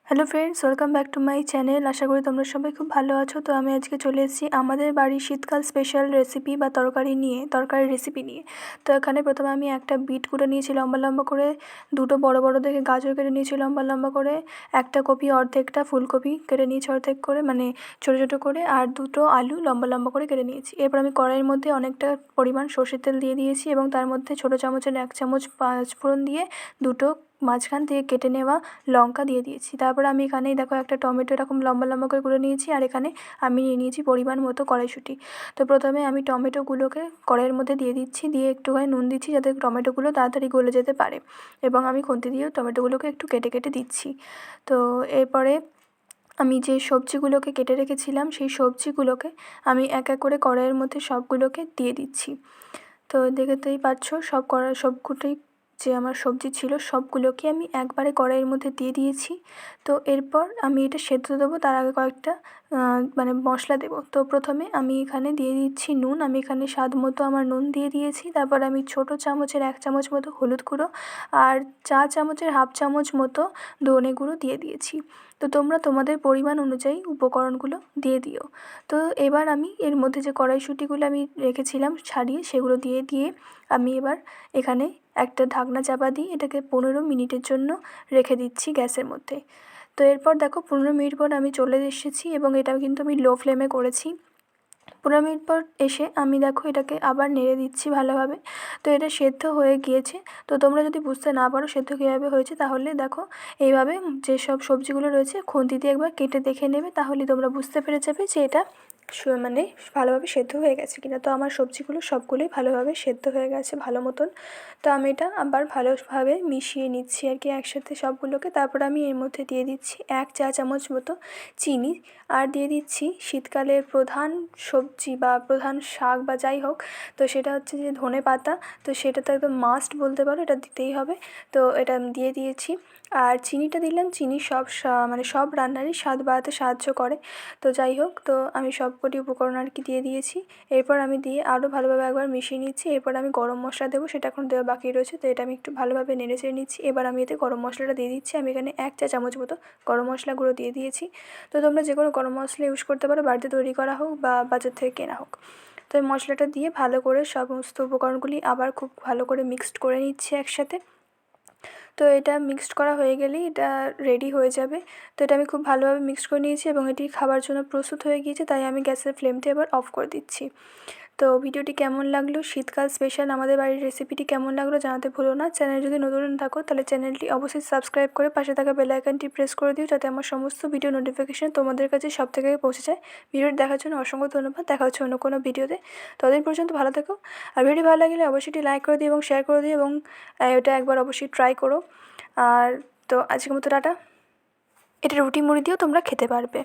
Hello friends, welcome back to my channel. আশা করি তোমরা সবাই খুব ভালো আছো। তো আমি আজকে চলে এসেছি আমাদের বাড়ির শীতকাল স্পেশাল রেসিপি বা তরকারি রেসিপি নিয়ে। তো এখানে প্রথমে আমি একটা বিট কুটে নিয়েছি লম্বা লম্বা করে, দুটো বড় বড় দেখে গাজর কেটে নিয়েছি লম্বা লম্বা করে, একটা কপি অর্ধেকটা ফুলকপি কেটে নিয়েছি অর্ধেক করে, মানে ছোটো ছোটো করে, আর দুটো আলু লম্বা লম্বা করে কেটে নিয়েছি। এরপর আমি কড়াইয়ের মধ্যে অনেকটা পরিমাণ সর্ষের তেল দিয়ে দিয়েছি এবং তার মধ্যে ছোটো চামচের 1 চামচ পাঁচফোড়ন দিয়ে দুটো মাঝখান থেকে কেটে নেওয়া লঙ্কা দিয়ে দিয়েছি। তারপরে আমি এখানে দেখো একটা টমেটো এরকম লম্বা লম্বা করে নিয়েছি, আর এখানে আমি নিয়ে নিয়েছি পরিমাণ মতো কড়াইশুঁটি। তো প্রথমে আমি টমেটোগুলোকে কড়াইয়ের মধ্যে দিয়ে দিচ্ছি, দিয়ে একটুখানি নুন দিচ্ছি যাতে টমেটোগুলো তাড়াতাড়ি গলে যেতে পারে, এবং আমি খুন্তি দিয়েও টমেটোগুলোকে একটু কেটে কেটে দিচ্ছি। তো এরপরে আমি যে সবজিগুলোকে কেটে রেখেছিলাম সেই সবজিগুলোকে আমি এক এক করে কড়াইয়ের মধ্যে সবগুলোকে দিয়ে দিচ্ছি। তো দেখতেই পাচ্ছ সবকটাই যে আমার সবজি ছিল সবগুলোকে আমি একবারে কড়াইয়ের মধ্যে দিয়ে দিয়েছি। তো এরপর আমি এটা সেদ্ধ দেবো, তার আগে কয়েকটা মানে মশলা দেবো। তো প্রথমে আমি এখানে দিয়ে দিচ্ছি নুন। আমি এখানে স্বাদ মতো আমার নুন দিয়ে দিয়েছি। তারপর আমি ছোটো চামচের 1 চামচ মতো হলুদ গুঁড়ো আর চা চামচের হাফ চামচ মতো ধনে গুঁড়ো দিয়ে দিয়েছি। তো তোমরা তোমাদের পরিমাণ অনুযায়ী উপকরণগুলো দিয়ে দিও। তো এবার আমি এর মধ্যে যে কড়াইশুঁটিগুলো আমি রেখেছিলাম ছাড়িয়ে সেগুলো দিয়ে আমি এবার এখানে একটা ঢাকনা চাপা দিয়ে এটাকে 15 মিনিটের জন্য রেখে দিচ্ছি গ্যাসের মধ্যে। তো এরপর দেখো 15 মিনিট পর আমি চলে এসেছি এবং এটাও কিন্তু আমি লো ফ্লেমে করেছি। 15 মিনিট পর এসে আমি দেখো এটাকে আবার নেড়ে দিচ্ছি ভালোভাবে। তো এটা সেদ্ধ হয়ে গিয়েছে। তো তোমরা যদি বুঝতে না পারো সেদ্ধ কীভাবে হয়েছে, তাহলে দেখো এইভাবে যেসব সবজিগুলো রয়েছে খুন্তি দিয়ে একবার কেটে দেখে নেবে, তাহলে তোমরা বুঝতে পেরে যাবে যে এটা মানে ভালোভাবে সেদ্ধ হয়ে গেছে কিনা। তো আমার সবজিগুলো সবগুলোই ভালোভাবে সেদ্ধ হয়ে গেছে ভালো মতন। তো আমি এটা আবার ভালোভাবে মিশিয়ে নিচ্ছি আর কি একসাথে সবগুলোকে। তারপর আমি এর মধ্যে দিয়ে দিচ্ছি 1 চা চামচ মতো চিনি, আর দিয়ে দিচ্ছি শীতকালের প্রধান সবজি বা প্রধান শাক বা যাই হোক, তো সেটা হচ্ছে যে ধনেপাতা। তো সেটা তো একদম মাস্ট বলতে পারো, এটা দিতেই হবে। তো এটা দিয়ে দিয়েছি। আর চিনিটা দিলাম, চিনি মানে সব রান্নারই স্বাদ বাড়াতে সাহায্য করে। তো যাই হোক, তো আমি সবকটি উপকরণ আর কি দিয়ে দিয়েছি। এরপর আমি দিয়ে আরও ভালোভাবে একবার মিশিয়ে নিচ্ছি। এরপর আমি গরম মশলা দেবো, সেটা এখন দেওয়া বাকি রয়েছে। তো এটা আমি একটু ভালোভাবে নেড়ে চেড়ে নিচ্ছি। এবার আমি এতে গরম মশলাটা দিয়ে দিচ্ছি। আমি এখানে 1 চা চামচ মতো গরম মশলা গুঁড়ো দিয়ে দিয়েছি। তো তোমরা যে কোনো গরম মশলা ইউজ করতে পারো, বাড়িতে তৈরি করা হোক বা বাজার থেকে কেনা হোক। তো এই মশলাটা দিয়ে ভালো করে সমস্ত উপকরণগুলি আবার খুব ভালো করে মিক্সড করে নিচ্ছি একসাথে। তো এটা মিক্সড করা হয়ে গেলেই এটা রেডি হয়ে যাবে। তো এটা আমি খুব ভালোভাবে মিক্সড করে নিয়েছি এবং এটি খাবার জন্য প্রস্তুত হয়ে গিয়েছে। তাই আমি গ্যাসের ফ্লেমটা এবার অফ করে দিচ্ছি। তো ভিডিওটি কেমন লাগলো, শীতকাল স্পেশাল আমাদের বাড়ির রেসিপিটি কেমন লাগলো জানাতে ভুলো না। চ্যানেল যদি নতুন থাকো তাহলে চ্যানেলটি অবশ্যই সাবস্ক্রাইব করে পাশে থাকা বেল আইকনটি প্রেস করে দিও, যাতে আমার সমস্ত ভিডিও নোটিফিকেশান তোমাদের কাছে সব থেকে পৌঁছে যায়। ভিডিওটি দেখার জন্য অসংখ্য ধন্যবাদ। দেখা হচ্ছে অন্য কোনো ভিডিওতে। ততদিন পর্যন্ত ভালো থেকো। আর ভিডিও ভালো লাগলে অবশ্যই লাইক করে দিও এবং শেয়ার করে দিও, এবং এটা একবার অবশ্যই ট্রাই করো। আর তো আজকের মতো টাটা। এটা রুটি মুড়ি দিয়েও তোমরা খেতে পারবে।